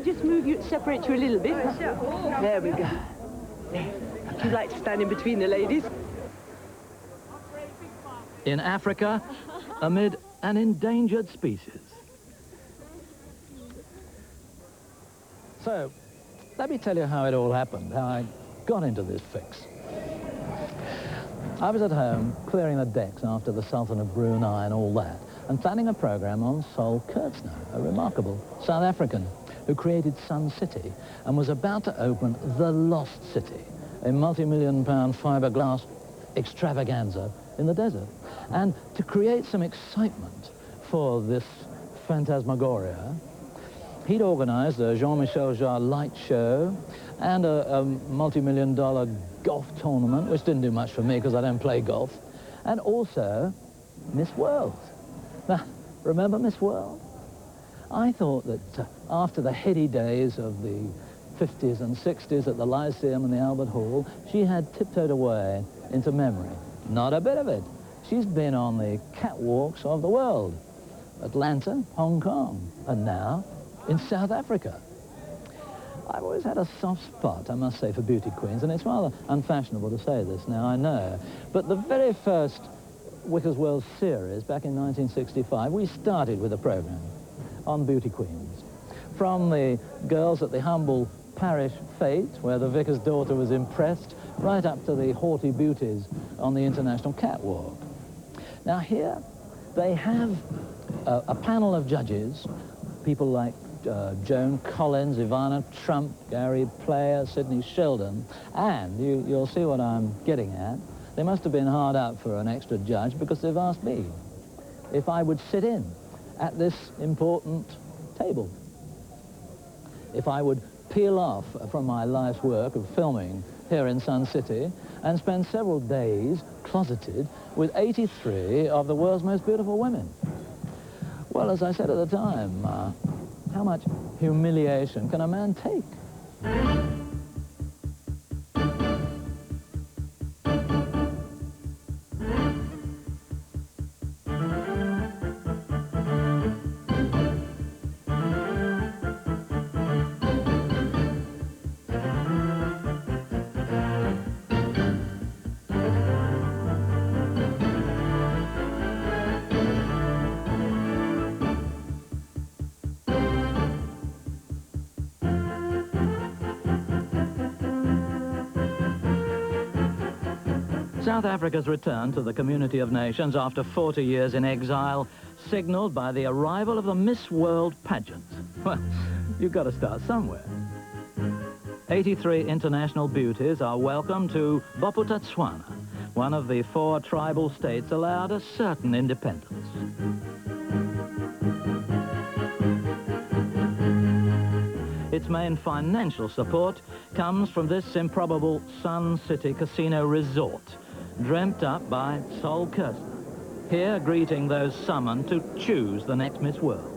just move you, separate you a little bit? There we go. Would you like to stand in between the ladies? In Africa, amid an endangered species. So, let me tell you how it all happened, how I got into this fix. I was at home clearing the decks after the Sultan of Brunei and all that, and planning a program on Sol Kurtzner, a remarkable South African who created Sun City and was about to open the Lost City, a multi-million-pound fiberglass extravaganza in the desert. And to create some excitement for this phantasmagoria, he'd organized a Jean-Michel Jarre light show and a multi-million-dollar golf tournament, which didn't do much for me because I don't play golf, and also Miss World. Now, remember Miss World? I thought that after the heady days of the 50s and 60s at the Lyceum and the Albert Hall, she had tiptoed away into memory. Not a bit of it. She's been on the catwalks of the world. Atlanta, Hong Kong, and now in South Africa. I've always had a soft spot, I must say, for beauty queens, and it's rather unfashionable to say this now, I know. But the very first Whickers World series, back in 1965, we started with a program on beauty queens. From the girls at the humble parish fete, where the vicar's daughter was impressed, right up to the haughty beauties on the international catwalk. Now here, they have a panel of judges, people like Joan Collins, Ivana Trump, Gary Player, Sidney Sheldon, and you'll see what I'm getting at. They must have been hard up for an extra judge because they've asked me if I would sit in at this important table. If I would peel off from my life's work of filming here in Sun City and spend several days closeted with 83 of the world's most beautiful women. Well, as I said at the time, how much humiliation can a man take? South Africa's return to the community of nations after 40 years in exile, signalled by the arrival of the Miss World pageant. Well, you've got to start somewhere. 83 international beauties are welcome to Bophuthatswana, one of the 4 tribal states allowed a certain independence. Its main financial support comes from this improbable Sun City casino resort, dreamt up by Sol Kurtzner, here greeting those summoned to choose the next Miss World.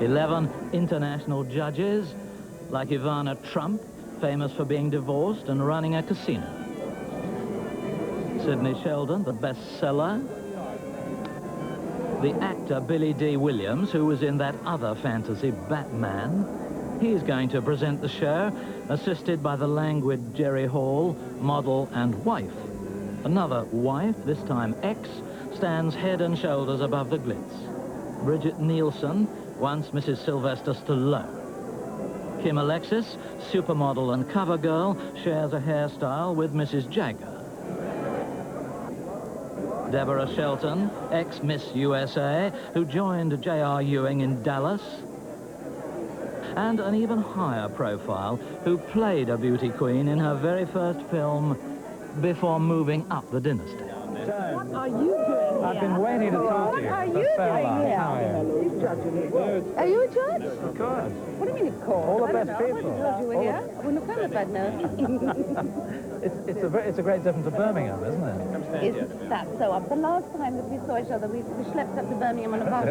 11 international judges, like Ivana Trump, famous for being divorced and running a casino. Sidney Sheldon, the bestseller. The actor Billy D. Williams, who was in that other fantasy, Batman. He's going to present the show, assisted by the languid Jerry Hall, model and wife. Another wife, this time ex, stands head and shoulders above the glitz. Bridget Nielsen, once Mrs. Sylvester Stallone. Kim Alexis, supermodel and cover girl, shares a hairstyle with Mrs. Jagger. Deborah Shelton, ex-Miss USA, who joined J.R. Ewing in Dallas. And an even higher profile, who played a beauty queen in her very first film before moving up the dynasty. What are you doing I've been waiting to talk to you. What are for you so long. doing here? How are you? Are you a judge? Of course. What do you mean, of course? All the I best don't know. I people. wouldn't have told you were here. I wouldn't have come if I'd known. It's a great difference to Birmingham, isn't it? Is that so? The last time that we saw each other, we schlepped up to Birmingham on a bus.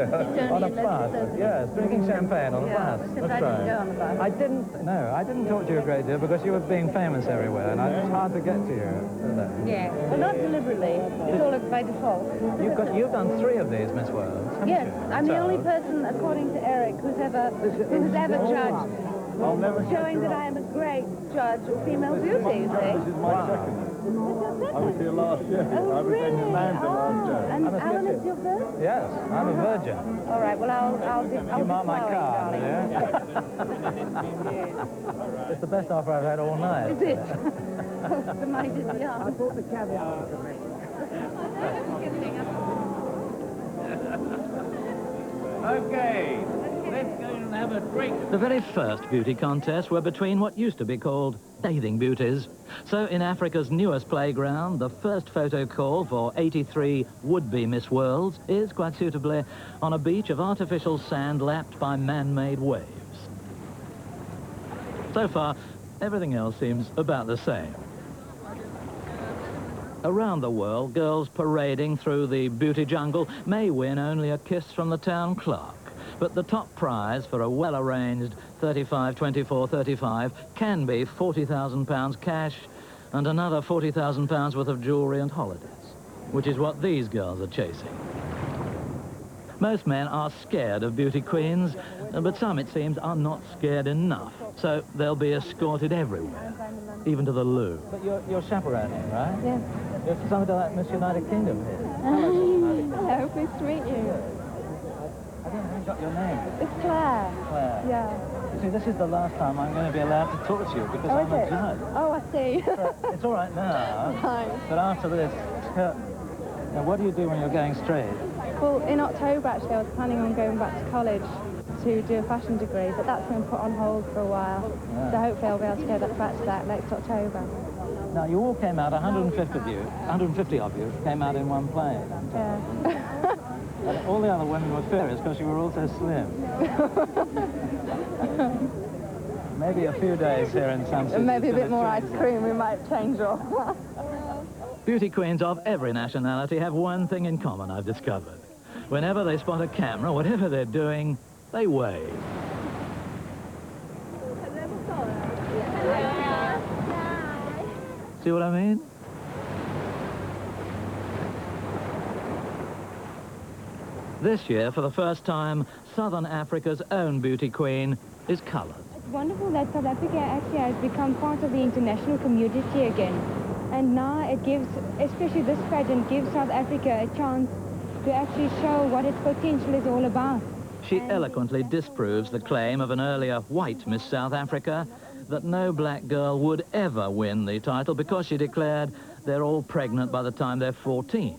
On a bus, yes, drinking champagne on a bus. Except That's I right. didn't go on the bus. I didn't talk to you a great deal because you were being famous everywhere, and it's hard to get to you, isn't it? Yeah, well, not deliberately. It's all by default. You've done 3 of these Miss World, haven't Yes, you? I'm the So- only person, according to Eric, who's ever judged, showing that I am a great judge of female beauty, you see. This is my second. I was here last year. Oh, I was really? in Atlanta last year. And must Alan get is you. your first? Yes, I'm a virgin. All right, well, I'll You mark my card, darling. yeah? It's the best offer I've had all night. Is it? The night is young. I bought the caviar for me. Okay, let's go and have a drink. The very first beauty contests were between what used to be called bathing beauties. So in Africa's newest playground, the first photo call for 83 would-be Miss Worlds is, quite suitably, on a beach of artificial sand lapped by man-made waves. So far, everything else seems about the same. Around the world, girls parading through the beauty jungle may win only a kiss from the town clerk. But the top prize for a well-arranged 35, 24, 35 can be £40,000 cash and another £40,000 worth of jewellery and holidays, which is what these girls are chasing. Most men are scared of beauty queens, but some, it seems, are not scared enough. So they'll be escorted everywhere, even to the loo. But you're chaperoning, right? Yes. You're something like Miss United Kingdom here. Hello, pleased to meet you. I haven't got your name. It's Claire. Claire. Yeah. You see, this is the last time I'm going to be allowed to talk to you because Oh, I'm is a it? judge. Oh, I see. So it's all right now, Fine. but after this curtain, now what do you do when you're going straight? Well, in October, actually, I was planning on going back to college to do a fashion degree, but that's been put on hold for a while. Yeah. So hopefully I'll be able to go back to that next October. Now, you all came out, 150 of you came out in one plane. Yeah. And all the other women were furious because you were all so slim. Maybe a few days here in some cities. And maybe a bit more ice change. cream, we might change off. Beauty queens of every nationality have one thing in common, I've discovered. Whenever they spot a camera, whatever they're doing, they wave. See what I mean? This year, for the first time, Southern Africa's own beauty queen is coloured. It's wonderful that South Africa actually has become part of the international community again. And now it gives, especially this pageant, gives South Africa a chance to actually show what its potential is all about. She eloquently disproves the claim of an earlier white Miss South Africa that no black girl would ever win the title because she declared they're all pregnant by the time they're 14.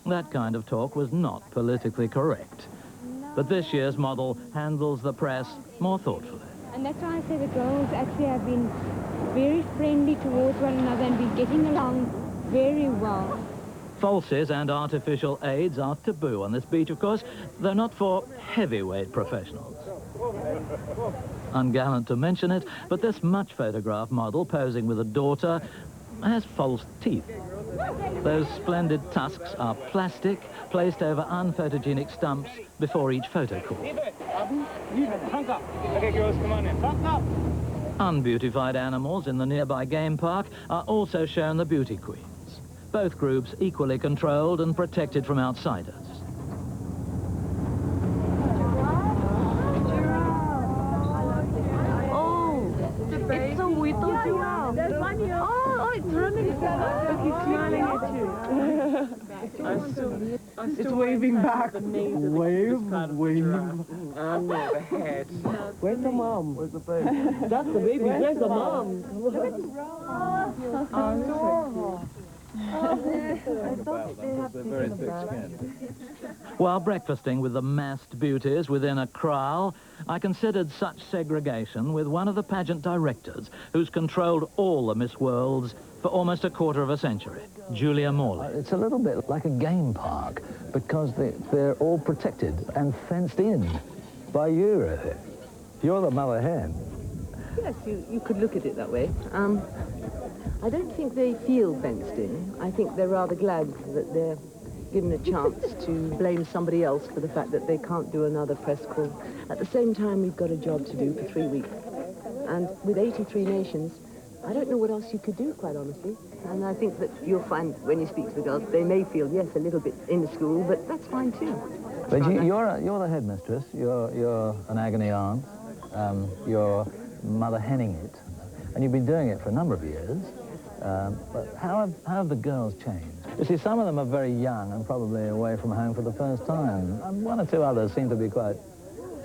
That kind of talk was not politically correct. But this year's model handles the press more thoughtfully. And that's why I say the girls actually have been very friendly towards one another and been getting along very well. Falsies and artificial aids are taboo on this beach, of course, though not for heavyweight professionals. Ungallant to mention it, but this much photographed model posing with a daughter has false teeth. Those splendid tusks are plastic, placed over unphotogenic stumps before each photo call. Okay, girls, come on in. Unbeautified animals in the nearby game park are also shown the beauty queens. Both groups equally controlled and protected from outsiders. It's a little giraffe. There's one here. Oh, it's running. Look, he's smiling at you. It's waving back. Waving. I never had. Where's the mom? Where's the baby? That's the baby. Where's the mom? They're very thick-skinned. While breakfasting with the massed beauties within a kraal, I considered such segregation with one of the pageant directors who's controlled all the Miss Worlds for almost a quarter of a century, Julia Morley. It's a little bit like a game park because they're all protected and fenced in by you. You're the mother hen. Yes, you could look at it that way. I don't think they feel fenced in. I think they're rather glad that they're given a chance to blame somebody else for the fact that they can't do another press call. At the same time, we've got a job to do for 3 weeks. And with 83 nations, I don't know what else you could do, quite honestly. And I think that you'll find when you speak to the girls, they may feel, yes, a little bit in the school, but that's fine too. But you're the headmistress. You're an agony aunt. You're Mother Henning it, and you've been doing it for a number of years. But how have the girls changed? You see, some of them are very young and probably away from home for the first time. And one or two others seem to be quite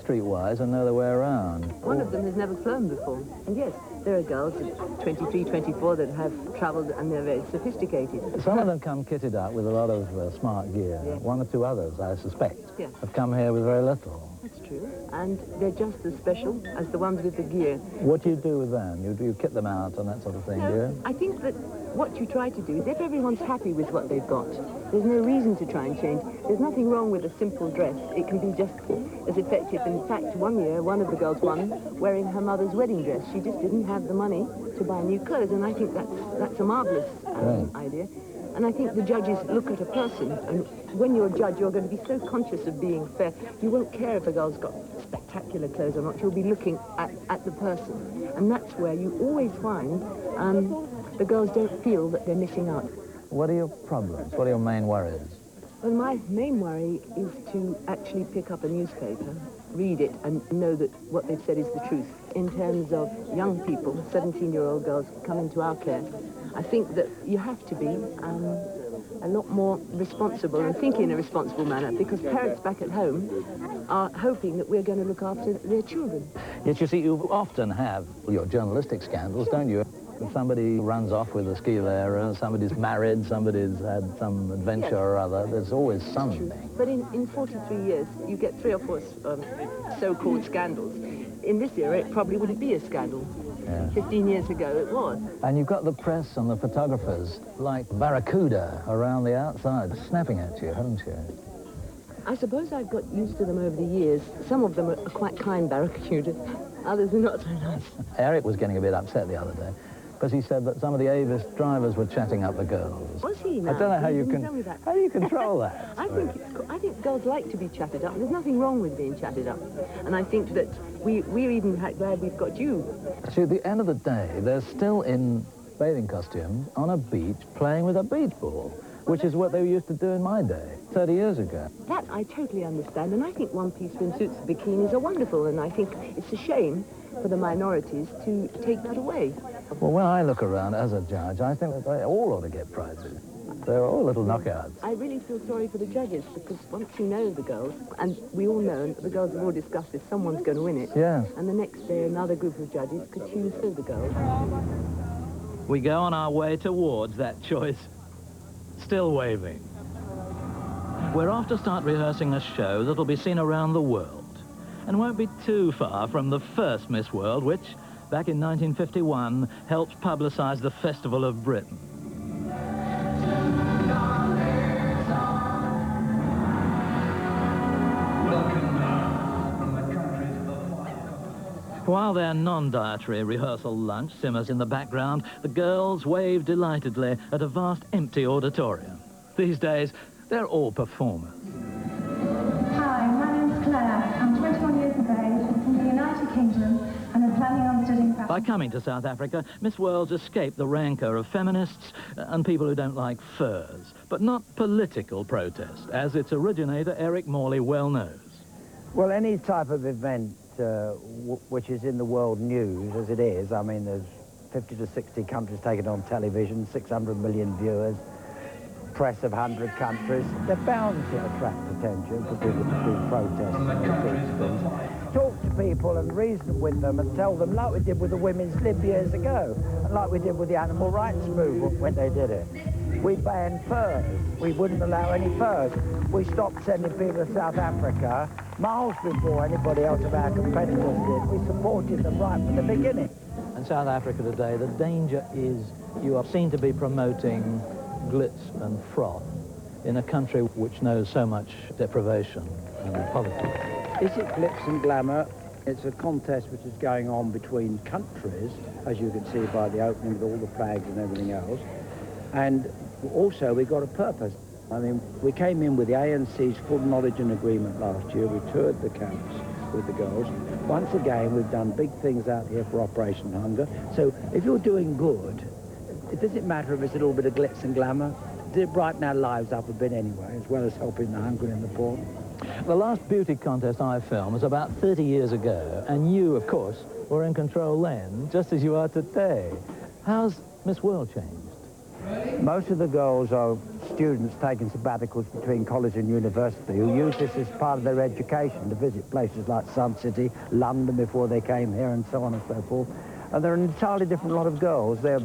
streetwise and know their way around. One of them has never flown before. And yes, there are girls at 23, 24 that have travelled and they're very sophisticated. Some of them come kitted up with a lot of smart gear. Yeah. One or two others, I suspect, Yeah. have come here with very little. That's true. And they're just as special as the ones with the gear. What do you do with them? You kit them out and that sort of thing, do you? I think that what you try to do is if everyone's happy with what they've got, there's no reason to try and change. There's nothing wrong with a simple dress. It can be just as effective. In fact, one year, one of the girls won wearing her mother's wedding dress. She just didn't have the money to buy new clothes, and I think that's a marvellous idea. And I think the judges look at a person, and when you're a judge, you're going to be so conscious of being fair. You won't care if a girl's got spectacular clothes or not. You'll be looking at the person. And that's where you always find the girls don't feel that they're missing out. What are your problems? What are your main worries? Well, my main worry is to actually pick up a newspaper, read it, and know that what they've said is the truth. In terms of young people, 17-year-old girls come into our care, I think that you have to be a lot more responsible and think in a responsible manner, because parents back at home are hoping that we're going to look after their children. Yes, you see, you often have your journalistic scandals, don't you? Somebody runs off with a ski lehrer, somebody's married, somebody's had some adventure or other. There's always something. But in 43 years, you get 3 or 4 so-called scandals. In this era, it probably wouldn't be a scandal. Yeah. 15 years ago, it was. And you've got the press and the photographers like barracuda around the outside, snapping at you, haven't you? I suppose I've got used to them over the years. Some of them are quite kind barracuda, others are not so nice. Eric was getting a bit upset the other day, because he said that some of the Avis drivers were chatting up the girls. Was he now? I don't know how He you didn't can... tell me that. How do you control that? I think girls like to be chatted up. There's nothing wrong with being chatted up. And I think that we're even glad we've got you. See, at the end of the day, they're still in bathing costumes on a beach playing with a beach ball, which is what they used to do in my day, 30 years ago. That I totally understand. And I think one-piece swimsuits, bikinis are wonderful. And I think it's a shame for the minorities to take that away. Well, when I look around as a judge, I think that they all ought to get prizes. They're all little knockouts. I really feel sorry for the judges, because once you know the girls, and we all know, and the girls have all discussed this, someone's going to win it. Yeah. And the next day, another group of judges could choose for the girls. We go on our way towards that choice, still waving. We're off to start rehearsing a show that'll be seen around the world, and won't be too far from the first Miss World, which, back in 1951, helped publicise the Festival of Britain. While their non-dietary rehearsal lunch simmers in the background, the girls wave delightedly at a vast empty auditorium. These days, they're all performers. Hi, my name's Claire. I'm 21 years of age. I'm from the United Kingdom, and I'm planning on studying fashion. By coming to South Africa, Miss World's escaped the rancour of feminists and people who don't like furs, but not political protest, as its originator, Eric Morley, well knows. Well, any type of event which is in the world news, as it is, I mean, there's 50 to 60 countries taken on television, 600 million viewers, press of 100 countries, they're bound to attract attention for people to do protests and all sorts of things. Talk to people and reason with them and tell them, like we did with the women's lib years ago, and like we did with the animal rights movement when they did it. We banned furs. We wouldn't allow any furs. We stopped sending people to South Africa miles before anybody else of our competitors did. We supported them right from the beginning. In South Africa today, the danger is you are seen to be promoting glitz and froth in a country which knows so much deprivation and poverty. Is it glitz and glamour? It's a contest which is going on between countries, as you can see by the opening with all the flags and everything else. And also, we got a purpose. I mean, we came in with the ANC's full knowledge and agreement last year. We toured the camps with the girls. Once again, we've done big things out here for Operation Hunger. So if you're doing good, it doesn't matter if it's a little bit of glitz and glamour. It brighten our lives up a bit anyway, as well as helping the hungry and the poor. The last beauty contest I filmed was about 30 years ago, and you, of course, were in control then, just as you are today. How's Miss World changed? Most of the girls are students taking sabbaticals between college and university who use this as part of their education to visit places like Sun City, London before they came here, and so on and so forth. And they're an entirely different lot of girls. They're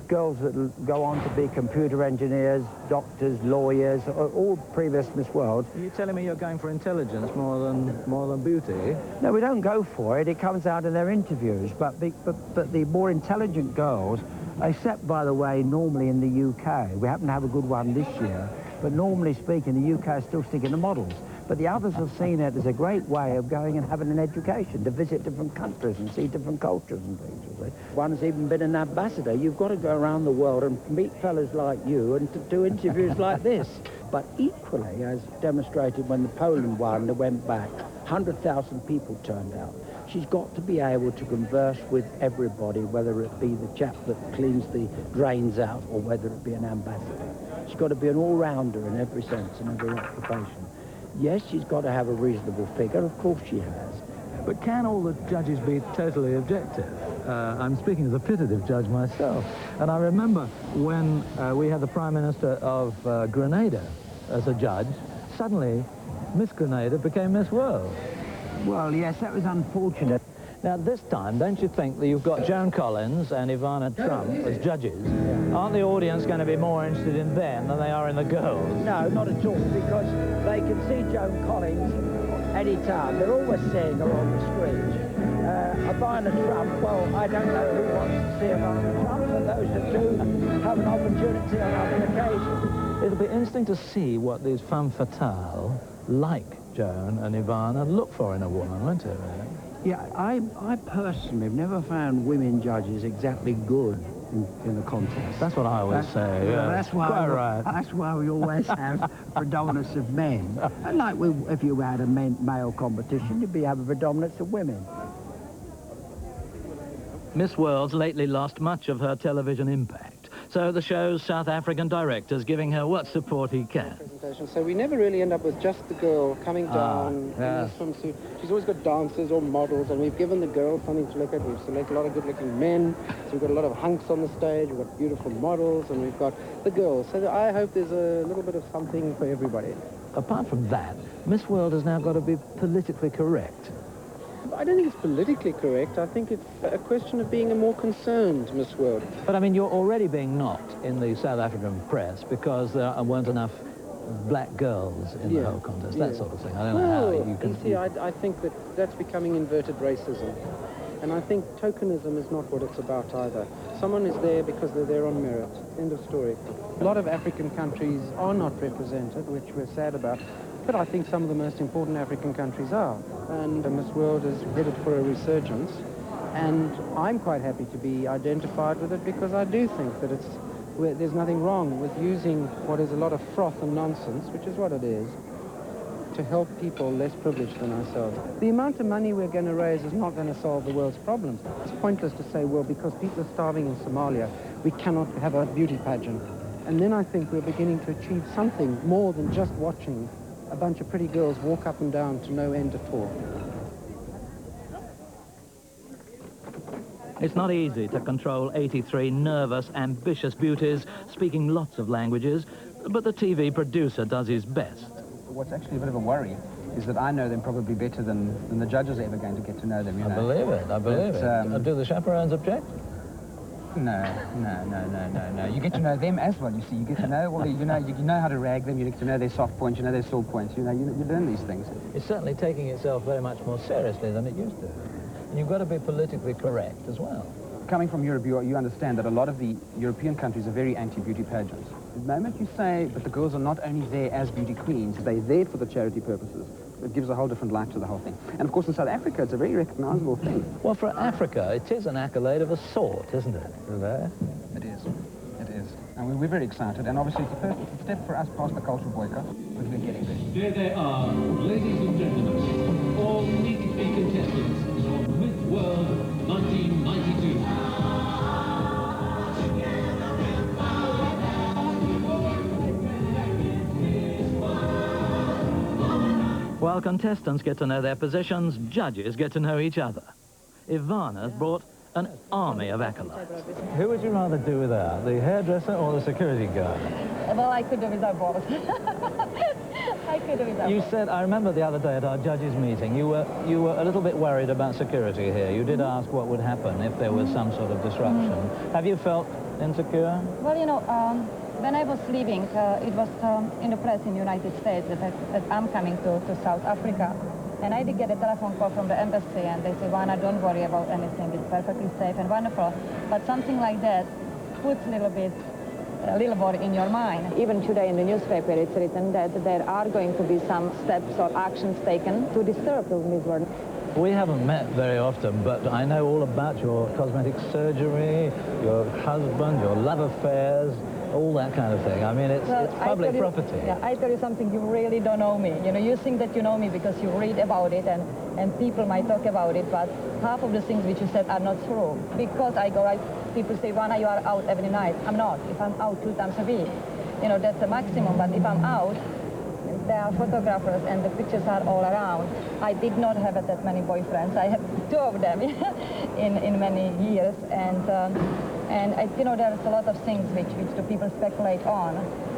girls that go on to be computer engineers, doctors, lawyers, all previous Miss World. Are you telling me you're going for intelligence more than beauty? No, we don't go for it. It comes out in their interviews. But the more intelligent girls, except, by the way, normally in the UK, we happen to have a good one this year, but normally speaking, the UK is still sticking to models. But the others have seen it as a great way of going and having an education, to visit different countries and see different cultures and things, you see. One's even been an ambassador. You've got to go around the world and meet fellas like you and to do interviews like this. But equally, as demonstrated when the Poland one went back, 100,000 people turned out. She's got to be able to converse with everybody, whether it be the chap that cleans the drains out or whether it be an ambassador. She's got to be an all-rounder in every sense, in every occupation. Yes, she's got to have a reasonable figure, of course she has. But can all the judges be totally objective? I'm speaking as a putative judge myself. And I remember when we had the Prime Minister of Grenada as a judge, suddenly Miss Grenada became Miss World. Well, yes, that was unfortunate. Now, this time, don't you think that you've got Joan Collins and Ivana Trump as judges? Aren't the audience going to be more interested in them than they are in the girls? No, not at all, because they can see Joan Collins any time. They're always seeing her on the screen. Ivana Trump, well, I don't know who wants to see Ivana Trump, but those that do have an opportunity on other occasions. It'll be interesting to see what these femme fatale, like Joan and Ivana, look for in a woman, won't it? Yeah, I personally have never found women judges exactly good in the contest. That's what I always say. Yeah. That's why we always have predominance of men. And like if you had a male competition, you'd have a predominance of women. Miss World's lately lost much of her television impact, so the show's South African director's giving her what support he can. So we never really end up with just the girl coming down in a swimsuit. She's always got dancers or models, and we've given the girl something to look at. We've selected a lot of good-looking men, so we've got a lot of hunks on the stage, we've got beautiful models, and we've got the girls. So I hope there's a little bit of something for everybody. Apart from that, Miss World has now got to be politically correct. I don't think it's politically correct. I think it's a question of being a more concerned Miss World. But, I mean, you're already being knocked in the South African press because there weren't enough black girls in the whole contest, that sort of thing. I don't know how you can... You see, I think that's becoming inverted racism. And I think tokenism is not what it's about either. Someone is there because they're there on merit. End of story. A lot of African countries are not represented, which we're sad about. But I think some of the most important African countries are. And Miss World is headed for a resurgence. And I'm quite happy to be identified with it because I do think that there's nothing wrong with using what is a lot of froth and nonsense, which is what it is, to help people less privileged than ourselves. The amount of money we're going to raise is not going to solve the world's problems. It's pointless to say, well, because people are starving in Somalia, we cannot have a beauty pageant. And then I think we're beginning to achieve something more than just watching a bunch of pretty girls walk up and down to no end at all. It's not easy to control 83 nervous, ambitious beauties speaking lots of languages, but the TV producer does his best. What's actually a bit of a worry is that I know them probably better than the judges are ever going to get to know them, you know. I believe it, I believe it. Do the chaperones object? No. You get to know them as well, you see. You get to know, well, you know how to rag them, you get to know their soft points, you know their sore points, you learn these things. It's certainly taking itself very much more seriously than it used to. And you've got to be politically correct as well. Coming from Europe, you understand that a lot of the European countries are very anti-beauty pageants. The moment you say that the girls are not only there as beauty queens, they're there for the charity purposes, it gives a whole different light to the whole thing. And of course in South Africa, it's a very recognizable thing. Well, for Africa, it is an accolade of a sort, isn't it? It is. And we're very excited, and obviously it's a perfect step for us past the cultural boycott, but we're getting there. There they are, ladies and gentlemen, all 83 contestants from Miss World 1992. Well, While contestants get to know their positions, judges get to know each other. Ivana's brought an army of acolytes. Who would you rather do without, the hairdresser or the security guard? Well, I could do without both. I could do without You both. said, I remember the other day at our judges' meeting, you were a little bit worried about security here. You did ask what would happen if there was some sort of disruption. Have you felt insecure? Well, you know, when I was leaving, it was in the press in the United States that I'm coming to South Africa. And I did get a telephone call from the embassy, and they said, Ivana, don't worry about anything. It's perfectly safe and wonderful. But something like that puts a little worry in your mind. Even today in the newspaper, it's written that there are going to be some steps or actions taken to disturb the Miss World. We haven't met very often, but I know all about your cosmetic surgery, your husband, your love affairs, all that kind of thing. I mean, it's public property. Yeah, I tell you something, you really don't know me. You know, you think that you know me because you read about it and people might talk about it, but half of the things which you said are not true. Because people say, Ivana, you are out every night. I'm not. If I'm out 2 times a week, you know, that's the maximum. But if I'm out, there are photographers and the pictures are all around. I did not have that many boyfriends. I had 2 of them in many years. And you know, there's a lot of things which the people speculate on.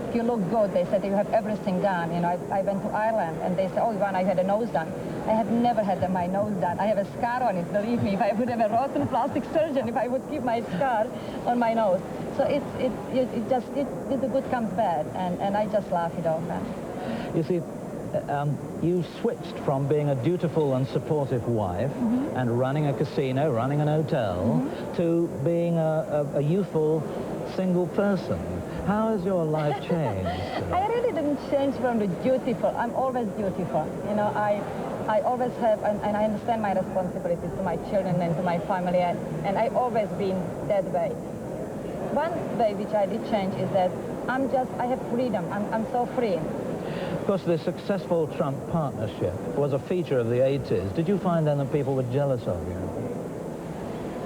If you look good, they said you have everything done. You know, I went to Ireland and they said, oh, Ivana, I had a nose done. I have never had my nose done. I have a scar on it, believe me. If I would have a rotten plastic surgeon, if I would keep my scar on my nose. So the good comes bad, and I just laugh it off. You see, you switched from being a dutiful and supportive wife and running a casino, running an hotel, to being a youthful single person. How has your life changed? I really didn't change from the dutiful. I'm always dutiful. You know, I always have, and I understand my responsibilities to my children and to my family, and I've always been that way. One way which I did change is that I have freedom. I'm so free. Of course, the successful Trump partnership was a feature of the 80s. Did you find then that people were jealous of you?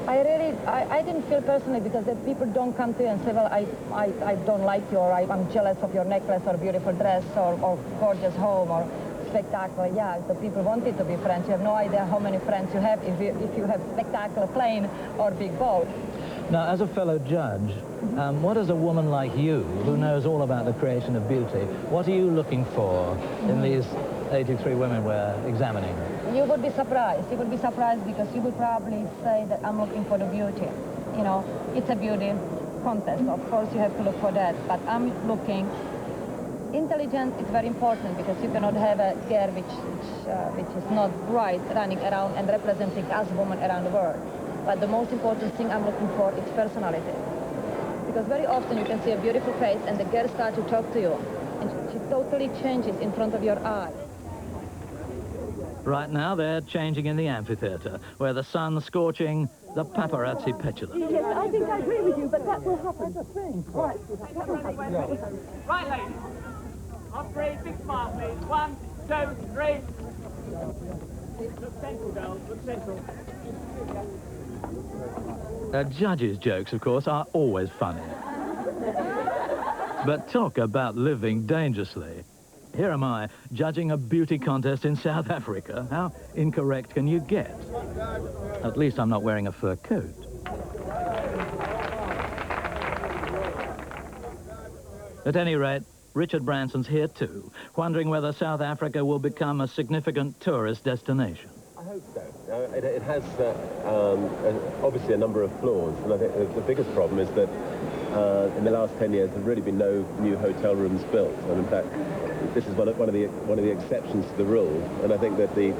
I didn't feel personally, because the people don't come to you and say, well, I don't like you, or I'm jealous of your necklace or beautiful dress or gorgeous home or spectacular. Yeah, the people wanted to be friends. You have no idea how many friends you have if you have spectacular plane or big boat. Now, as a fellow judge, what is a woman like you, who knows all about the creation of beauty, what are you looking for in these 83 women we're examining? You would be surprised. You would be surprised because you would probably say that I'm looking for the beauty. You know, it's a beauty contest. Of course, you have to look for that. But I'm looking... Intelligence is very important, because you cannot have a girl which is not right running around and representing us women around the world. But the most important thing I'm looking for is personality. Because very often you can see a beautiful face and the girl starts to talk to you, and she totally changes in front of your eyes. Right now they're changing in the amphitheatre, where the sun's scorching the paparazzi petulant. Yes, I think I agree with you, but that will happen. Right. Right, ladies. On 3, big smile, please. 1, 2, 3. Look central, girls. Look central. Judges' jokes, of course, are always funny. But talk about living dangerously. Here am I, judging a beauty contest in South Africa. How incorrect can you get? At least I'm not wearing a fur coat. At any rate, Richard Branson's here too, wondering whether South Africa will become a significant tourist destination. I hope so. It has obviously a number of flaws, and I think the biggest problem is that in the last 10 years there have really been no new hotel rooms built, and in fact this is one of the exceptions to the rule. And I think that the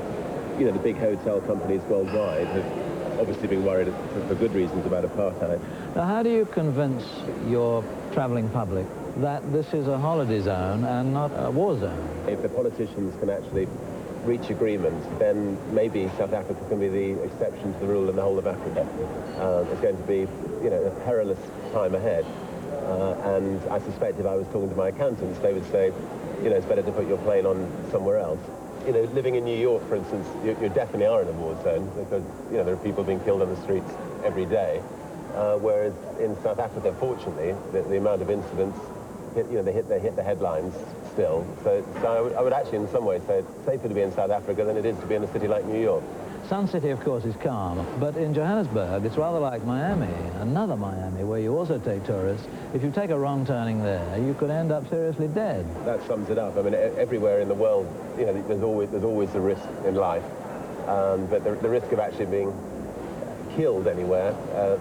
big hotel companies worldwide have obviously been worried for good reasons about apartheid. Now, how do you convince your travelling public that this is a holiday zone and not a war zone? If the politicians can actually reach agreement, then maybe South Africa can be the exception to the rule in the whole of Africa. It's going to be, a perilous time ahead. And I suspect if I was talking to my accountants, they would say, it's better to put your plane on somewhere else. Living in New York, for instance, you definitely are in a war zone, because, there are people being killed on the streets every day. Whereas in South Africa, fortunately, the amount of incidents, they hit the headlines still. So I would actually, in some ways, say it's safer to be in South Africa than it is to be in a city like New York. Sun City, of course, is calm, but in Johannesburg, it's rather like Miami, another Miami, where you also take tourists. If you take a wrong turning there, you could end up seriously dead. That sums it up. I mean, everywhere in the world, you know, there's always a risk in life, but the risk of actually being killed anywhere,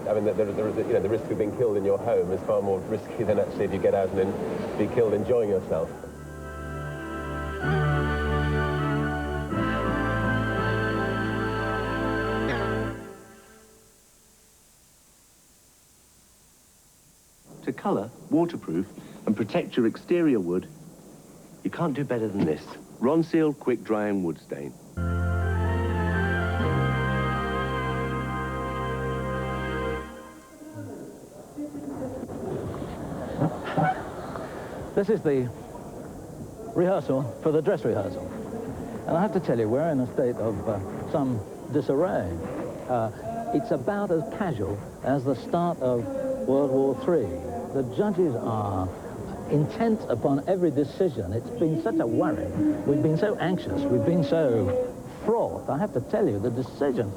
I mean, the risk of being killed in your home is far more risky than actually if you get out and be killed enjoying yourself. To colour, waterproof, and protect your exterior wood, you can't do better than this. Ronseal Quick Drying Wood Stain. This is the rehearsal for the dress rehearsal. And I have to tell you, we're in a state of some disarray. It's about as casual as the start of World War III. The judges are intent upon every decision. It's been such a worry. We've been so anxious. We've been so fraught. I have to tell you, the decisions.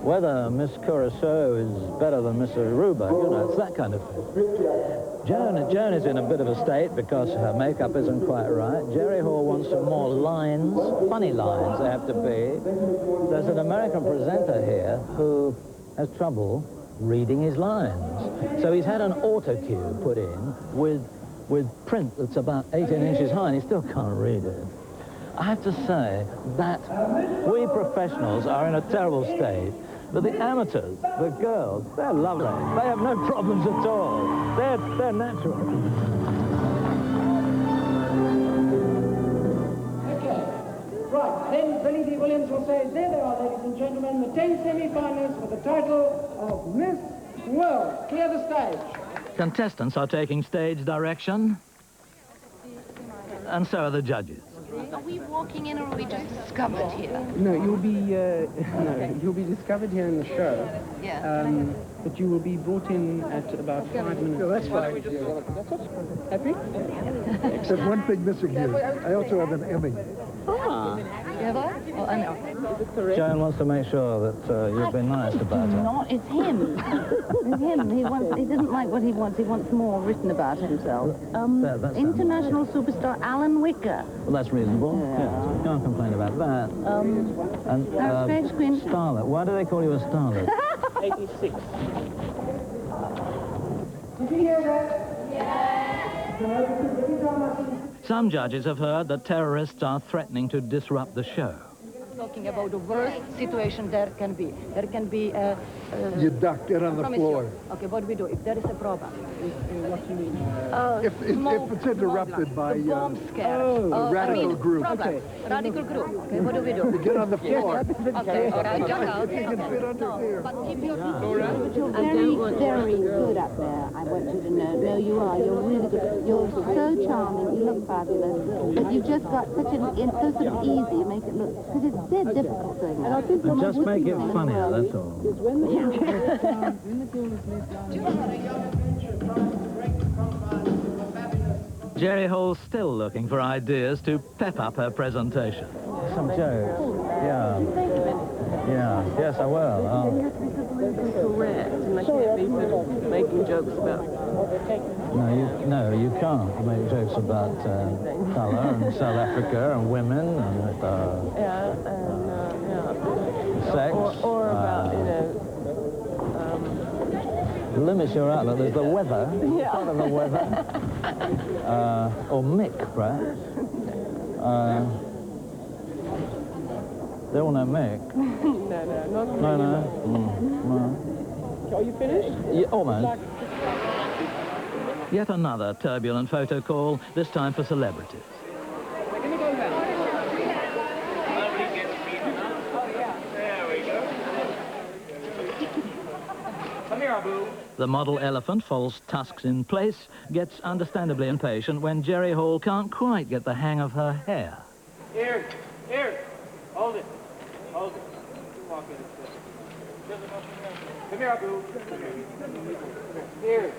Whether Miss Curacao is better than Miss Aruba, you know, it's that kind of thing. Joan is in a bit of a state because her makeup isn't quite right. Jerry Hall wants some more lines, funny lines they have to be. There's an American presenter here who has trouble reading his lines. So he's had an auto cue put in with print that's about 18 inches high, and he still can't read it. I have to say that we professionals are in a terrible state, but the amateurs, the girls, they're lovely. They have no problems at all. They're natural. Okay, right, then Billy D. Williams will say, there they are, ladies and gentlemen, the 10 semi-finalists for the title of Miss World. Clear the stage. Contestants are taking stage direction, and so are the judges. Are we walking in, or are we just discovered here? No, you'll be discovered here in the show. Yeah. But you will be brought in at about 5 minutes. No, that's fine. Happy? There's one thing missing here. I also have an Emmy. Ah. Have I? Oh, I know. Joan wants to make sure that you've been nice about her. Not, it's him. It's him. He doesn't like what he wants. He wants more written about himself. International superstar Alan Whicker. Well, that's reasonable. Yeah. Can't complain about that. And stage queen. Starlet. Why do they call you a starlet? 86. Did you hear that? Some judges have heard that terrorists are threatening to disrupt the show. Talking about the worst situation there can be. There can be You duck, get on the floor. Okay, what do we do if there is a problem? What do you mean? If it's interrupted by bomb scare. a radical group. Okay. Radical group. Okay, what do we do? You get on the floor. Okay, all right, duck out. You can fit under here. But keep your But you're very, very good up there. I want you to know. No, you are. You're really good. You're so charming. You look fabulous. But you've just got such an so sort of easy. You make it look, because it's dead difficult doing that. And just make it funnier, that's all. Jerry Hall's still looking for ideas to pep up her presentation. Some jokes. Yeah. Yeah. Yes, I will. Correct, and I can't be sort of making jokes about... No, you can't make jokes about colour and South Africa and women and sex. Or about, limits your outlook. There's the weather. Yeah. Part of the weather. Or Mick, perhaps. They all know Mick. No. Are you finished? Yeah, almost. Yet another turbulent photo call, this time for celebrities. We're going to go round. There we go. Come here, Abu. The model elephant, false tusks in place, gets understandably impatient when Jerry Hall can't quite get the hang of her hair. Here. Hold it. You walk in. Come here, Abu. Here.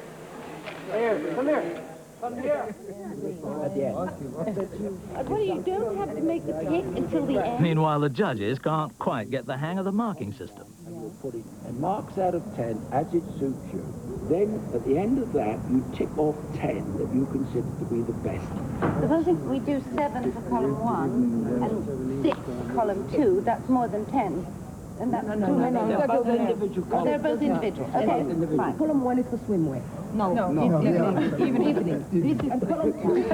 Come here. At the end. Well, you don't have to make the pick until the end. Meanwhile, the judges can't quite get the hang of the marking system. Put it and marks out of 10 as it suits you. Then, at the end of that, you tick off 10 that you consider to be the best. Supposing we do 7 for column 1 and 6 for column 2, that's more than 10. And that's too many. They're both individual columns. They're both individual. Okay, fine. Column 1 is for swimwear. No, it's evening. This is column 2.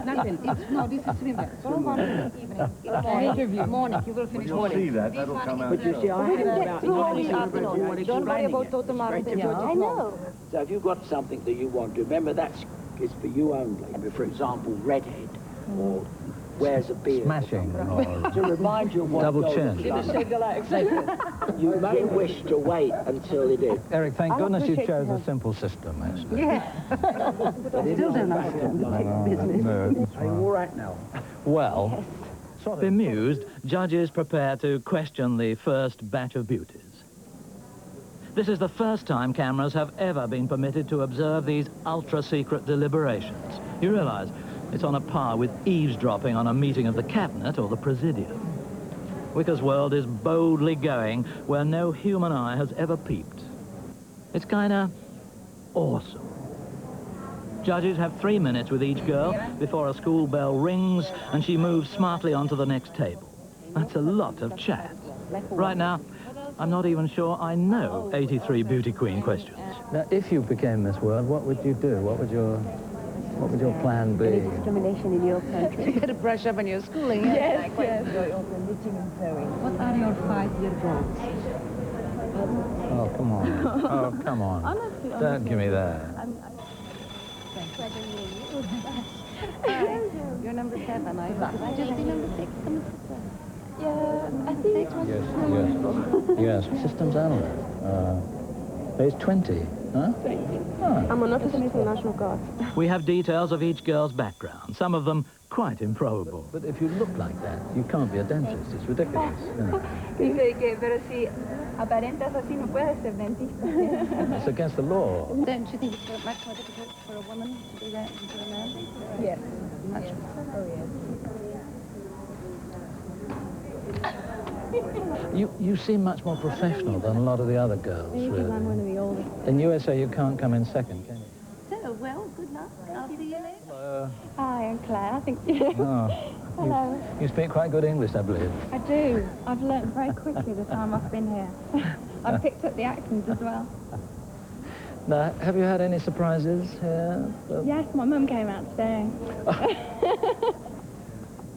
Nothing. No, this is swimwear. Column 1 is evening. Interview, morning. You will finish morning. See that. That'll come out. But you see, I have about 90 afternoon. Don't worry about total marks. I know. So if you've got something that you want to, remember that is for you only. For example, redhead or wears a beard. Smashing. To remind you of what Double goes chin. on. You may wish to wait until it is. Eric, thank goodness you chose a simple system, actually. Yeah. Still don't understand the business. Are you all right now? Well, bemused, judges prepare to question the first batch of beauties. This is the first time cameras have ever been permitted to observe these ultra-secret deliberations. You realize it's on a par with eavesdropping on a meeting of the cabinet or the presidium. Whickers World is boldly going where no human eye has ever peeped. It's kinda awesome. Judges have 3 minutes with each girl before a school bell rings and she moves smartly onto the next table. That's a lot of chat. Right now, I'm not even sure I know 83 beauty queen questions. Now, if you became Miss World, what would you do? What would your plan be? Any discrimination in your country? You better brush up on your schooling. Yes. What are your 5-year goals? Oh, come on. Oh, come on. Honestly, Don't give me that. You're number 7. I just be number 6. Yeah, I think it was Yes, systems analyst. Age 20, huh? I'm an officer for the National Guard. We have details of each girl's background, some of them quite improbable. But if you look like that, you can't be a dentist. It's ridiculous. You know. Dice que, pero si aparentas así, no puedes ser dentista. It's against the law. Don't you think it's much more difficult for a woman to do that than for a man? Yes. Much Yes. more. Oh, yes. You seem much more professional than a lot of the other girls, Maybe because I'm really. one of the oldest. In USA, you can't come in second, can you? So, well, good luck. I'll see you later. Hi, I'm Claire. I think. Oh, Hello. you speak quite good English, I believe. I do. I've learnt very quickly the time I've been here. I've picked up the accent as well. Now, have you had any surprises here? Yes, my mum came out today.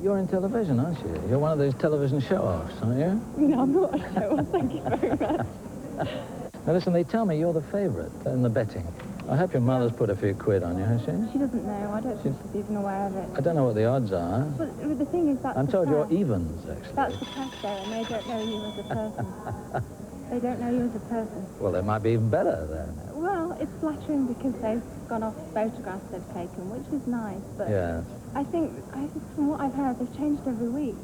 You're in television, aren't you? You're one of those television show-offs, aren't you? No, I'm not a show. Thank you very much. Now, listen, they tell me you're the favourite in the betting. I hope your mother's put a few quid on you, has she? She doesn't know. I don't think she's even aware of it. I don't know what the odds are. But the thing is that I'm told you're evens, actually. That's the press, though, and they don't know you as a person. They don't know you as a person. Well, they might be even better, then. Well, it's flattering because they've gone off photographs they've taken, which is nice, but Yeah. I think from what I've heard, they've changed every week.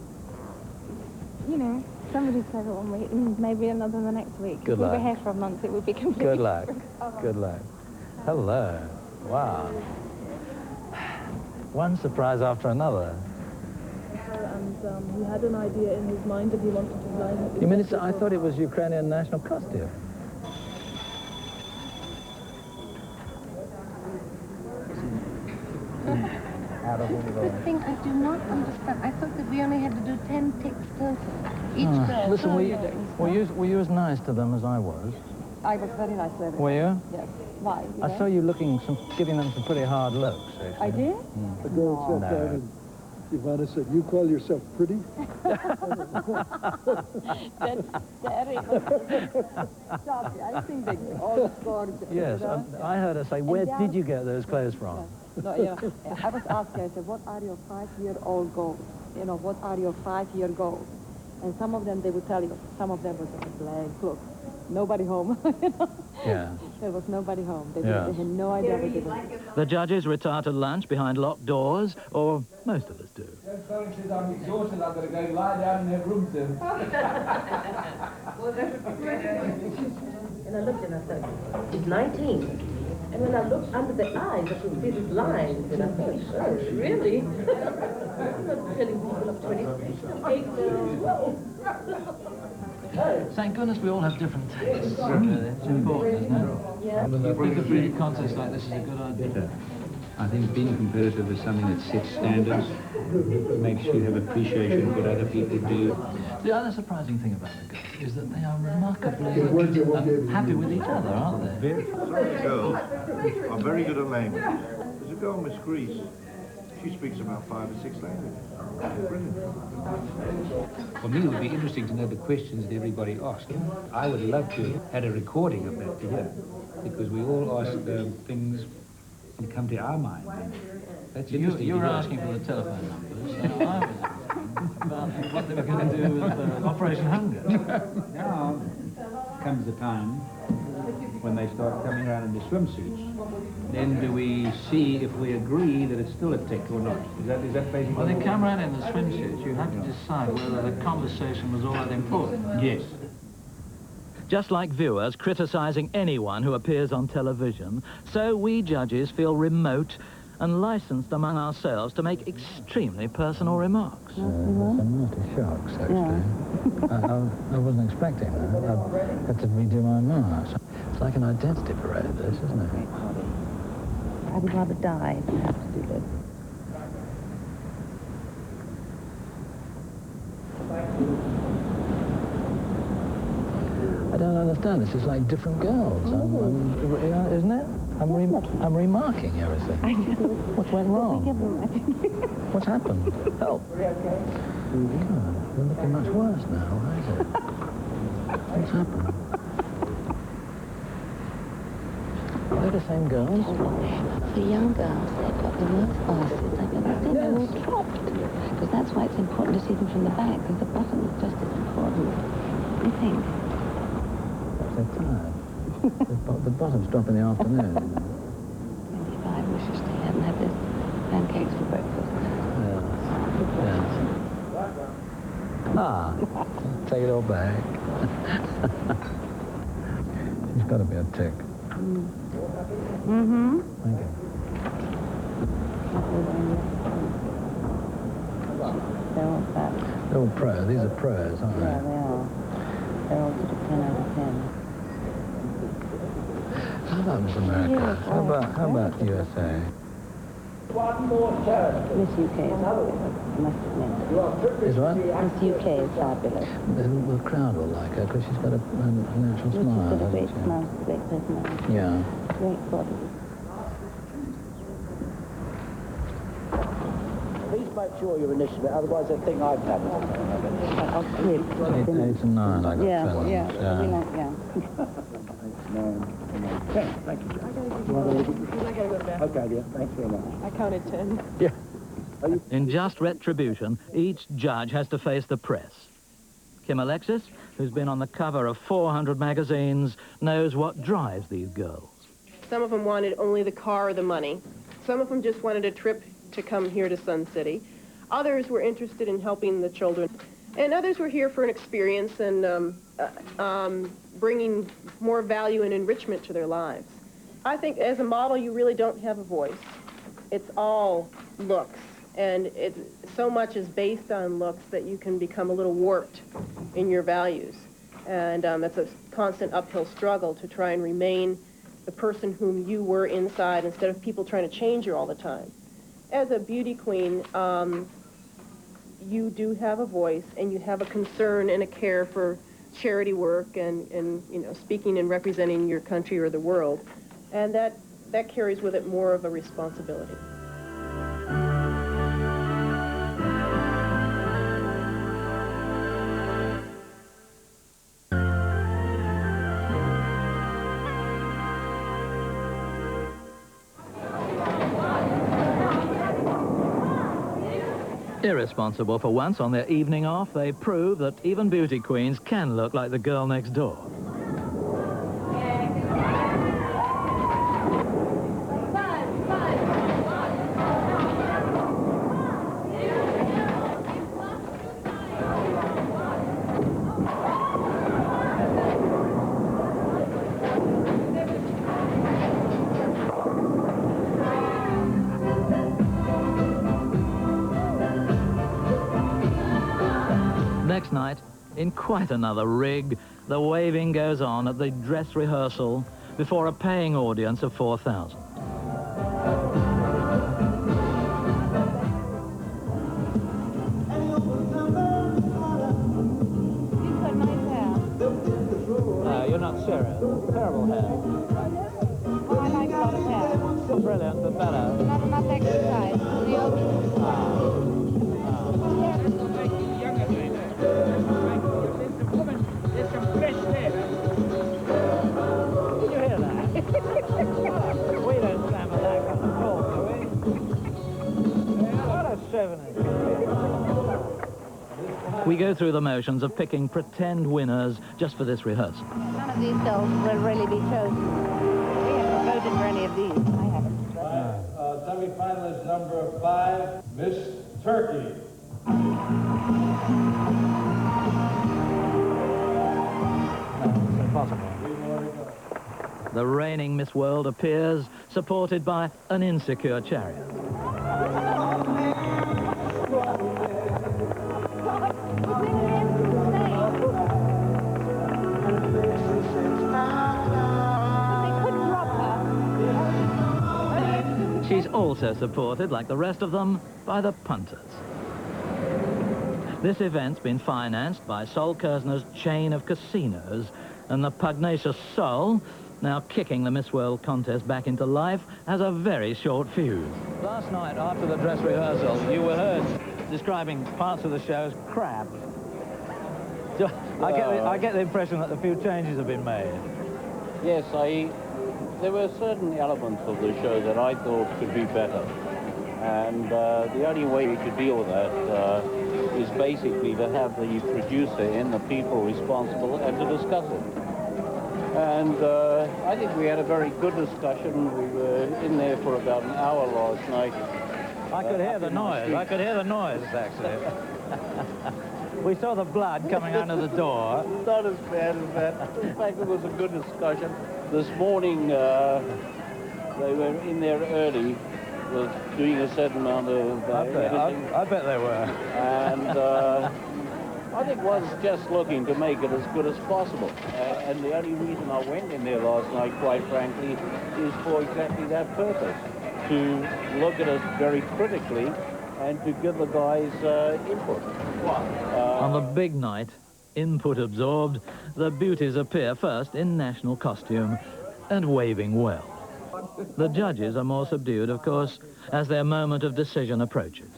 You know, somebody said it 1 week, and maybe another the next week. Good If we luck. were here for a month, it would be completely Good luck. different. Good luck. Hello. Wow. One surprise after another. And he had an idea in his mind that he wanted to design. You mean I thought it was Ukrainian national costume. The thing I do not understand, I thought that we only had to do 10 ticks total. Each girl. Listen, were you as nice to them as I was? I was very nice to everyone. Were you? Yes. Why? I saw you giving them some pretty hard looks, actually. I did? The girl sat down and Ivana said, "You call yourself pretty?" That's very Stop it. I think they all gorgeous. Yes, you know? I heard her say, where did you get those clothes from? No, you know, I was asked, I said, what are your 5-year-old goals? You know, what are your 5-year goals? And some of them, they would tell you, some of them was a blank look. Nobody home. You know? Yeah. There was nobody home. They Yeah. had no idea what they were. The judges retire to lunch behind locked doors, or most of us do. Joan Collins says, I'm exhausted, I've got to go lie down in her room soon. And I looked and I thought, he's 19. And when I looked under the eyes, I could see these lines, and I thought, oh, really? I'm not telling people of 26, I'm 8 now. Thank goodness we all have different tastes. It's important, isn't it? Yeah. I think a beauty contest like this is a good idea. I think being competitive is something that sets standards, makes you have appreciation for what other people do. The other surprising thing about the girls is that they are remarkably happy with each other, aren't they? Some of the girls are very good at language. There's a girl, Miss Grease, she speaks about 5 or 6 languages. Brilliant. For me, it would be interesting to know the questions that everybody asked. I would love to have had a recording of that to hear, because we all ask things that come to our mind. That's interesting. You were asking for the telephone numbers, and I was asking about what they were going to do with Operation Hunger. Now comes the time when they start coming around in the swimsuits. Then do we see if we agree that it's still a tick or not? Is that basically... Well, they come around in the swimsuits. You have to decide whether the conversation was all that important. Yes. Just like viewers criticising anyone who appears on television, so we judges feel remote and licensed among ourselves to make extremely personal remarks. Some nasty shocks, actually. I wasn't expecting that. I had to redo my marks. It's like an identity parade, this, isn't it? I would rather die than have to do this. I don't understand. This is like different girls. Isn't it? I'm remarking everything. I know. What went wrong? What's happened? Help. God, you're looking much worse now, is it? What's happened? Are they the same girls? The young girls, they've got the worst glasses I've ever seen. They're all dropped. Because that's why it's important to see them from the back, because the bottom is just as important. I think. They're tired. The bottoms drop in the afternoon. Maybe if I wishes they hadn't had this pancakes for breakfast. Yes. Ah, take it all back. She's got to be a tick. Mm-hmm. Thank you. They're all fat. They're all pros. These are pros, aren't they? Yeah, they are. They're all sort of 10 out of 10. How about Miss America? How about USA? One more turn. Miss UK is fabulous, I must admit. Is what? Miss UK is fabulous. The crowd will like her because she's got a natural smile. She's got a great hasn't she? smile, great personality. Yeah. Great body. Please make sure you're initially, otherwise they think I've done it. 8 and 9, I got Yeah. Thank you. I gotta go to bed. Okay, dear. Thanks very much. I counted 10. Yeah. In just retribution, each judge has to face the press. Kim Alexis, who's been on the cover of 400 magazines, knows what drives these girls. Some of them wanted only the car or the money. Some of them just wanted a trip to come here to Sun City. Others were interested in helping the children. And others were here for an experience and bringing more value and enrichment to their lives. I think as a model, you really don't have a voice. It's all looks. And so much is based on looks that you can become a little warped in your values. And it's a constant uphill struggle to try and remain the person whom you were inside instead of people trying to change you all the time. As a beauty queen, you do have a voice and you have a concern and a care for charity work and you know, speaking and representing your country or the world. And that carries with it more of a responsibility. Irresponsible for once on their evening off, they prove that even beauty queens can look like the girl next door. In quite another rig, the waving goes on at the dress rehearsal before a paying audience of 4,000. No, you're not serious. Terrible hair. Oh, I like a lot of hair. Brilliant, but better. Not enough exercise. There's some fresh there. Did you hear that? We don't stand for that kind of talk, do we? What a chauvinist. We go through the motions of picking pretend winners just for this rehearsal. None of these dolls will really be chosen. We haven't voted for any of these. I haven't. Semi-finalist number 5, Miss Turkey. The reigning Miss World appears, supported by an insecure chariot. She's also supported, like the rest of them, by the punters. This event's been financed by Sol Kersner's chain of casinos, and the pugnacious Sol, now kicking the Miss World contest back into life, has a very short fuse. Last night, after the dress rehearsal, you were heard describing parts of the show as crap. I get the impression that a few changes have been made. Yes, there were certain elements of the show that I thought could be better. And the only way we could deal with that is basically to have the producer and the people responsible and to discuss it. And I think we had a very good discussion. We were in there for about an hour last night. I could hear the noise. I could hear the noise, actually. We saw the blood coming out of the door. Not as bad as that. In fact, it was a good discussion. This morning, they were in there early, was doing a certain amount of editing. I bet they were. And I think was just looking to make it as good as possible. And the only reason I went in there last night, quite frankly, is for exactly that purpose, to look at it very critically and to give the guys input. On the big night, input absorbed, the beauties appear first in national costume and waving well. The judges are more subdued, of course, as their moment of decision approaches.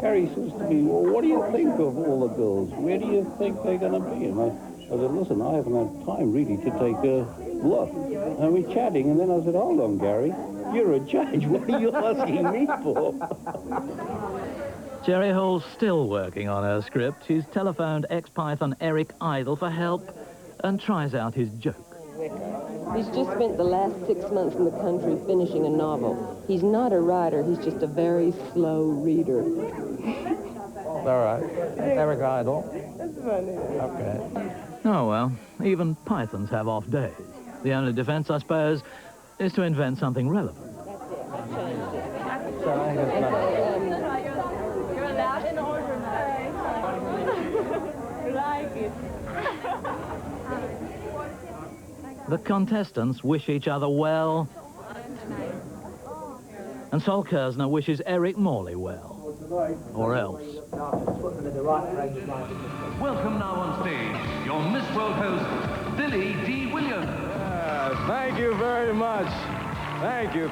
Harry says to me, well, what do you think of all the girls? Where do you think they're going to be? And I said, listen, I haven't had time really to take a look. And we're chatting, and then I said, hold on, Gary, you're a judge. What are you asking me for? Jerry Hall's still working on her script. She's telephoned ex-Python Eric Idle for help and tries out his joke. He's just spent the last 6 months in the country finishing a novel. He's not a writer, he's just a very slow reader. All right. Eric Idle. That's funny. Okay. Oh, well, even Pythons have off days. The only defense, I suppose, is to invent something relevant. You're allowed in order now. Like it. The contestants wish each other well, and Sol Kersner wishes Eric Morley well, or else. Welcome now on stage, your Miss World host, Billy D. Williams. Thank you very much. Thank you,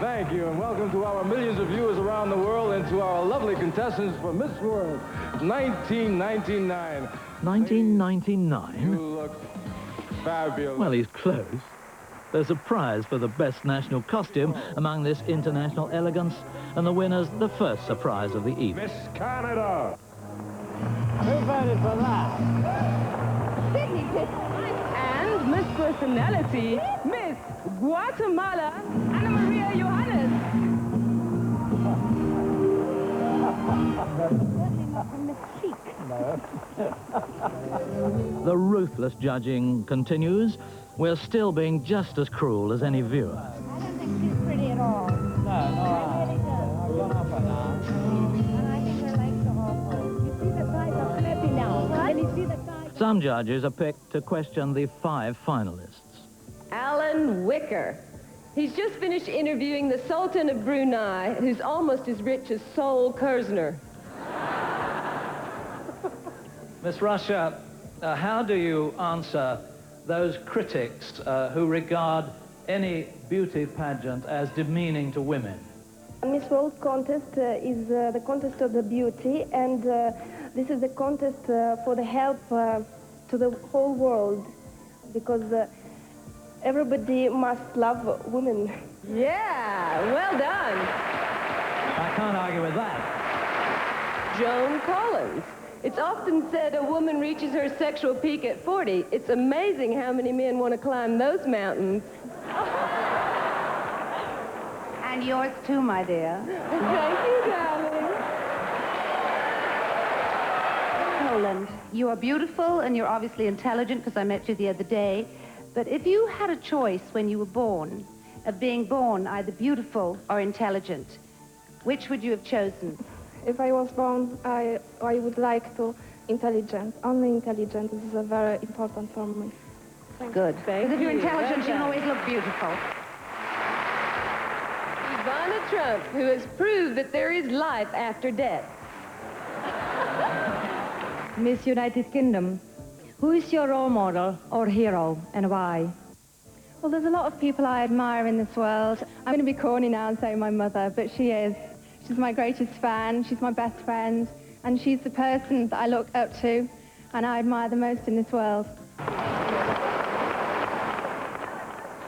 and welcome to our millions of viewers around the world and to our lovely contestants for Miss World 1999. 1999? You look fabulous. Well, he's close. There's a prize for the best national costume among this international elegance, and the winner's the first surprise of the evening. Miss Canada. Who voted for that? Sydney did. And Miss Personality, Miss Guatemala, Anna Maria Johannes. The ruthless judging continues. We're still being just as cruel as any viewer. I don't think she's pretty at all. No, I've gone up on that. Some judges are picked to question the 5 finalists. Alan Whicker. He's just finished interviewing the Sultan of Brunei, who's almost as rich as Sol Kerzner. Miss Russia, how do you answer those critics who regard any beauty pageant as demeaning to women? Miss World contest is the contest of the beauty, and this is the contest for the help to the whole world, because everybody must love women. Yeah, well done. I can't argue with that. Joan Collins. It's often said a woman reaches her sexual peak at 40. It's amazing how many men want to climb those mountains. And yours too, my dear. Thank you, darling. Roland, you are beautiful and you're obviously intelligent because I met you the other day. But if you had a choice when you were born of being born either beautiful or intelligent, which would you have chosen? If I was born, I would like to intelligent. Only intelligent. This is very important for me. Good. Because if you're intelligent, you can always look beautiful. Ivana Trump, who has proved that there is life after death. Miss United Kingdom, who is your role model or hero and why? Well, there's a lot of people I admire in this world. I'm going to be corny now and say my mother, but she is. She's my greatest fan, she's my best friend, and she's the person that I look up to and I admire the most in this world.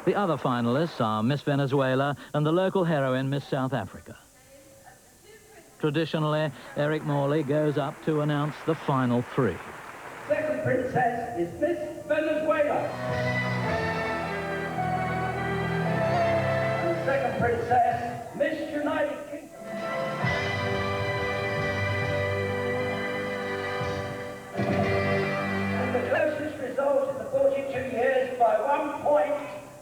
The other finalists are Miss Venezuela and the local heroine, Miss South Africa. Traditionally, Eric Morley goes up to announce the final 3. Second princess is Miss Venezuela. And second princess, Miss United Kingdom. And the closest result in the 42 years by 1 point,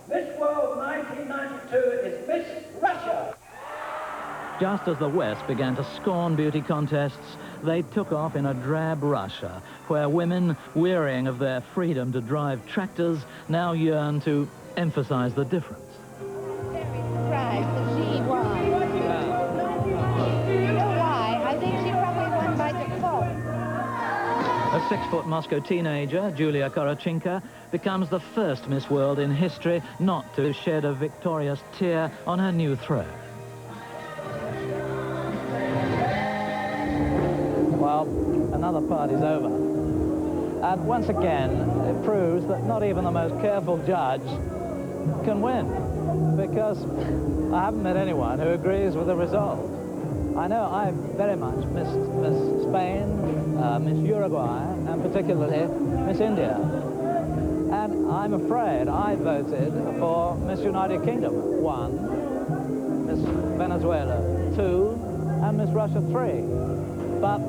Miss World 1992 is Miss Russia. Just as the West began to scorn beauty contests, they took off in a drab Russia, where women, wearying of their freedom to drive tractors, now yearn to emphasize the difference. Surprised that she won. You know why? I think she probably won by default. A 6-foot Moscow teenager, Julia Korochinka, becomes the first Miss World in history not to shed a victorious tear on her new throne. Well, another party's over. And once again, it proves that not even the most careful judge can win, because I haven't met anyone who agrees with the result. I know I very much missed Miss Spain, Miss Uruguay, and particularly Miss India. And I'm afraid I voted for Miss United Kingdom 1, Miss Venezuela 2, and Miss Russia 3. But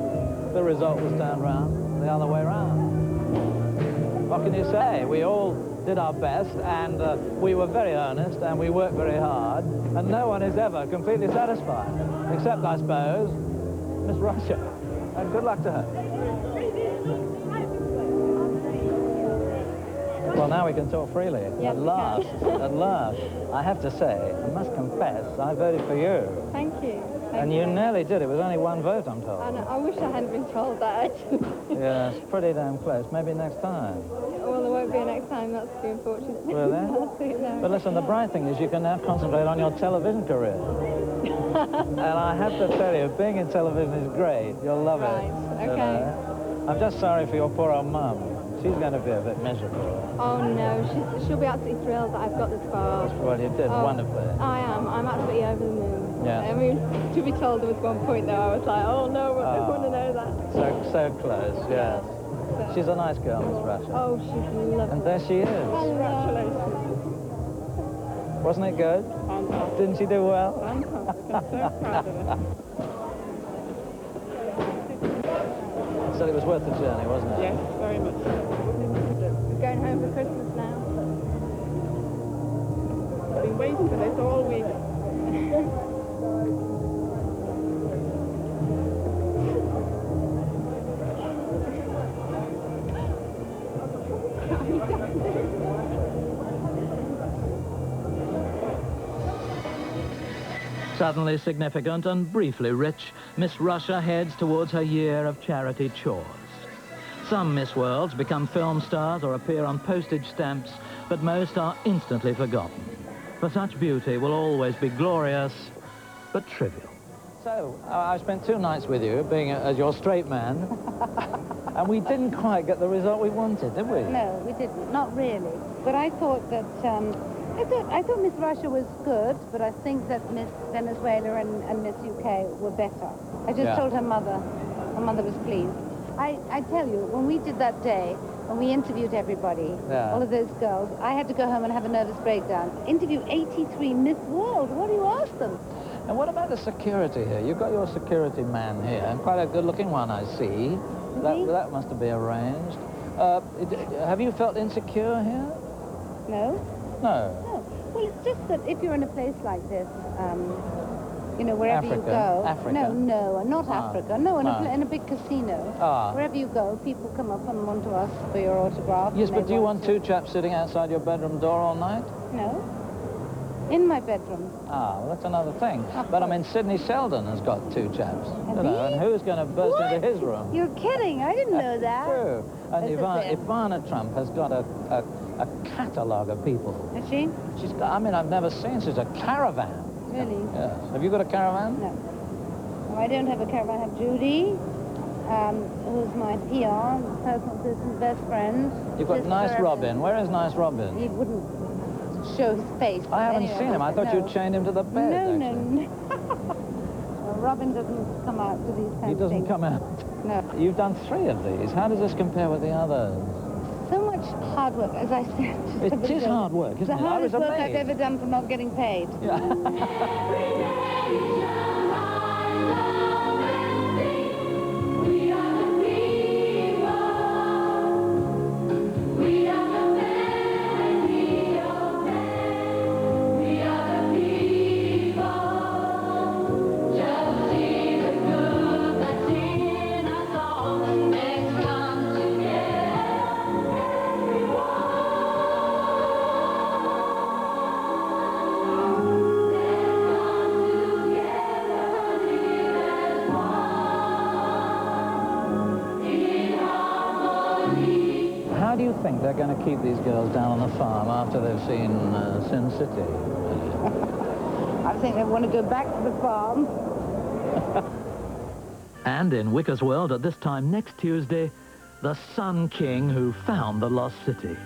the result was turned around the other way around. What can you say? We all did our best, and we were very earnest, and we worked very hard, and no one is ever completely satisfied, except, I suppose, Miss Russia. And good luck to her. Well, now we can talk freely. Yes, at last, at last. I have to say, I must confess, I voted for you. Thank you. And you nearly did. It was only 1 vote, I'm told. I wish I hadn't been told that, actually. Yeah, it's pretty damn close. Maybe next time. Well, there won't be a next time, that's too unfortunate. Really? But listen, the bright thing is you can now concentrate on your television career. And I have to tell you, being in television is great. You'll love it. Right, okay. I'm just sorry for your poor old mum. She's going to be a bit miserable. Oh, no, she'll be absolutely thrilled that I've got this far. Well, you did wonderfully. I am. I'm absolutely over the moon. Yeah. I mean, to be told there was 1 point, though, I was like, oh, no, I don't want to know that. So close, yes. She's a nice girl, Miss Russia. Oh, she's lovely. And there she is. Congratulations. Wasn't it good? Fantastic. Didn't she do well? Fantastic. I'm so proud of her. So it was worth the journey, wasn't it? Yes, very much. We're going home for Christmas now. I've been waiting for this all week. Suddenly significant and briefly rich, Miss Russia heads towards her year of charity chores. Some Miss Worlds become film stars or appear on postage stamps, but most are instantly forgotten. For such beauty will always be glorious, but trivial. So, I spent 2 nights with you, being as your straight man, and we didn't quite get the result we wanted, did we? No, we didn't. Not really. But I thought that, I thought Miss Russia was good, but I think that Miss Venezuela and Miss UK were better. I just told her mother was pleased. I tell you, when we did that day, when we interviewed everybody, all of those girls, I had to go home and have a nervous breakdown. Interview 83 Miss World. What do you ask them? And what about the security here? You've got your security man here, and quite a good-looking one, I see. That must be arranged. Have you felt insecure here? No. No. Well, it's just that if you're in a place like this, you know, wherever you go... Africa? No, not Africa. No, in a big casino. Wherever you go, people come up and want to ask for your autograph. Yes, but do you want 2 chaps sitting outside your bedroom door all night? No. In my bedroom. Well, that's another thing. But I mean, Sidney Sheldon has got 2 chaps. And who's going to burst into his room? You're kidding. I didn't know that. True. And Ivana Trump has got a catalogue of people. Has she? She's got, I mean, I've never seen such a caravan. Really? Yes. Have you got a caravan? No. Well, I don't have a caravan. I have Judy, who's my PR, personal assistant, best friend. You've got Nice Robin. Where is Nice Robin? He wouldn't show his face. I haven't seen him. I thought you'd chained him to the bed. No. Well, Robin doesn't come out to these kinds of things. He doesn't come out? No. You've done 3 of these. How does this compare with the others? So much hard work, as I said. It is hard work, isn't it? It's the hardest work I've ever done for not getting paid. How do you think they're going to keep these girls down on the farm after they've seen Sin City? I think they want to go back to the farm. And in Whickers World at this time next Tuesday, the Sun King who found the lost city.